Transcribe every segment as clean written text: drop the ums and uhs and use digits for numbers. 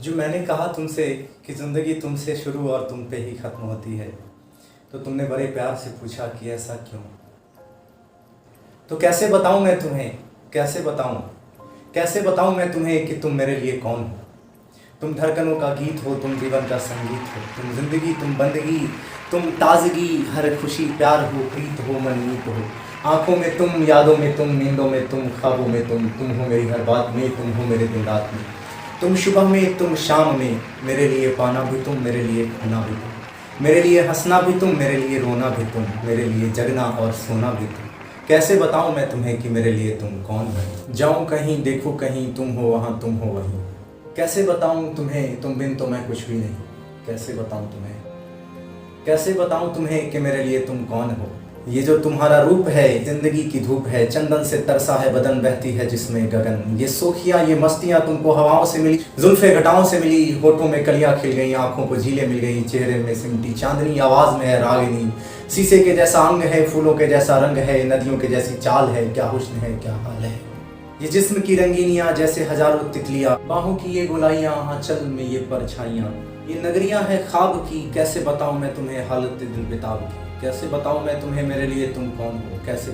जो मैंने कहा तुमसे कि ज़िंदगी तुमसे शुरू और तुम पे ही ख़त्म होती है, तो तुमने बड़े प्यार से पूछा कि ऐसा क्यों। तो कैसे बताऊं मैं तुम्हें, कैसे बताऊं मैं तुम्हें कि तुम मेरे लिए कौन हो। तुम धड़कनों का गीत हो, तुम जीवन का संगीत हो, तुम जिंदगी, तुम बंदगी, तुम ताजगी, हर खुशी प्यार हो, प्रीत हो, मनमीत हो। आंखों में तुम, यादों में तुम, नींदों में तुम, ख्वाबों में तुम हो मेरी हर बात में, तुम हो मेरे दिन रात में। तुम सुबह में, तुम शाम में, मेरे लिए पाना भी तुम, मेरे लिए खोना भी तुम, मेरे लिए हंसना भी तुम, मेरे लिए रोना भी तुम, मेरे लिए जगना और सोना भी तुम। कैसे बताऊं मैं तुम्हें कि मेरे लिए तुम कौन हो। जाऊं कहीं, देखूं कहीं, तुम हो वहाँ, तुम हो वहीं। कैसे बताऊं तुम्हें, तुम बिन तो मैं कुछ भी नहीं। कैसे बताऊं तुम्हें कि मेरे लिए तुम कौन हो। ये जो तुम्हारा रूप है, जिंदगी की धूप है, चंदन से तरसा है बदन, बहती है जिसमें गगन। ये सोखियां, ये मस्तियां तुमको हवाओं से मिली, जुल्फे घटाओं से मिली, होठों में कलियां खिल गई, आंखों को झीलें मिल गई, चेहरे में सिमटी चांदनी, आवाज में है रागिनी। शीशे के जैसा अंग है, फूलों के जैसा रंग है, नदियों के जैसी चाल है, क्या हुस्न है, क्या हाल है। ये जिस्म की रंगीनियां जैसे हजारों तितलियां, बाहों की ये गोलाइयां, आंचल में ये परछाइयां। ये नगरियां हैं ख्वाब की, कैसे बताऊं मैं तुम्हें हालत दिल बेताब की। कैसे बताऊं मैं तुम्हें मेरे लिए तुम कौन हो। कैसे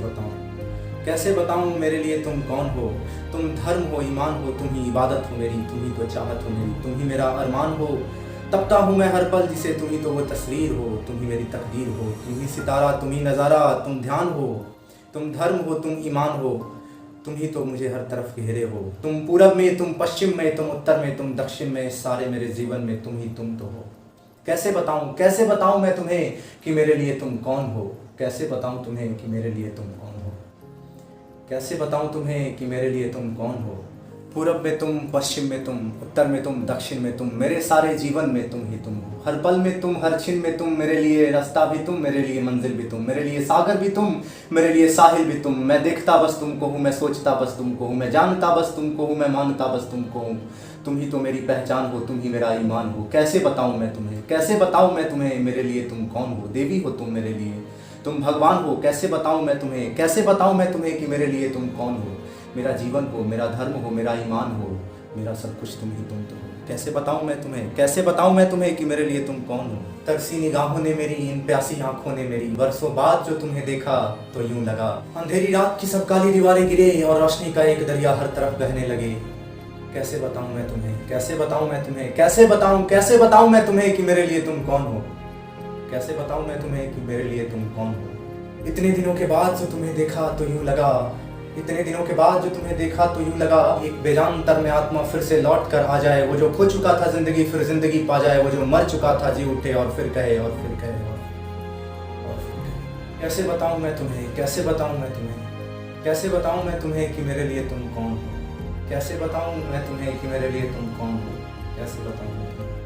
बताऊं मेरे लिए तुम कौन हो। तुम धर्म हो, ईमान हो, तुम ही इबादत हो मेरी, तुम ही तो चाहत हो मेरी, तुम ही मेरा अरमान हो। तपता हूँ मैं हर पल जिसे, तुम ही तो वो तस्वीर हो, तुम ही मेरी तकदीर हो, तुम ही सितारा, तुम ही नज़ारा, तुम ध्यान हो। तुम धर्म हो, तुम ईमान हो, तुम ही तो मुझे हर तरफ घेरे हो। तुम पूरब में, तुम पश्चिम में, तुम उत्तर में, तुम दक्षिण में, सारे मेरे जीवन में तुम ही तुम तो हो। कैसे बताऊं मैं तुम्हें कि मेरे लिए तुम कौन हो। कैसे बताऊं तुम्हें कि मेरे लिए तुम कौन हो। कैसे बताऊं तुम्हें कि मेरे लिए तुम कौन हो। पूरब में तुम, पश्चिम में तुम, उत्तर में तुम, दक्षिण में तुम, मेरे सारे जीवन में तुम ही तुम हो। हर पल में तुम, हर क्षण में तुम, मेरे लिए रास्ता भी तुम, मेरे लिए मंजिल भी तुम, मेरे लिए सागर भी तुम, मेरे लिए साहिल भी तुम। मैं देखता बस तुमको हूँ, मैं सोचता बस तुमको हूँ, मैं जानता बस तुमको हूँ, मैं मानता बस तुमको हूँ। तुम ही तो मेरी पहचान हो, तुम ही मेरा ईमान हो। कैसे बताऊं मैं तुम्हें मेरे लिए तुम कौन हो। देवी हो तुम मेरे लिए, तुम भगवान हो। कैसे बताऊं मैं तुम्हें कि मेरे लिए तुम कौन हो। मेरा जीवन हो, मेरा धर्म हो, मेरा ईमान हो, मेरा सब कुछ तुम ही तुम तो हो। कैसे बताऊं मैं तुम्हें कि मेरे लिए तुम कौन हो। तरसी निगाहों ने मेरी, इन प्यासी आंखों ने मेरी, बरसों बाद जो तुम्हें देखा तो यूं लगा अंधेरी रात की सब काली दीवारें गिरे और रोशनी का एक दरिया हर तरफ बहने लगे। कैसे बताऊं मैं तुम्हें कि मेरे लिए तुम कौन हो। कैसे बताऊं मैं तुम्हें कि मेरे लिए तुम कौन हो। इतने दिनों के बाद जो तुम्हें देखा तो यूं लगा एक बेजान तर में आत्मा फिर से लौट कर आ जाए। वो जो खो चुका था जिंदगी फिर जिंदगी पा जाए, वो जो मर चुका था जी उठे और फिर कहे और फिर कहे और फिर कहे। कैसे बताऊं मैं तुम्हें कि मेरे लिए तुम कौन हो। कैसे बताऊं मैं तुम्हें कि मेरे लिए तुम कौन हो। कैसे बताऊं मैं तुम्हें।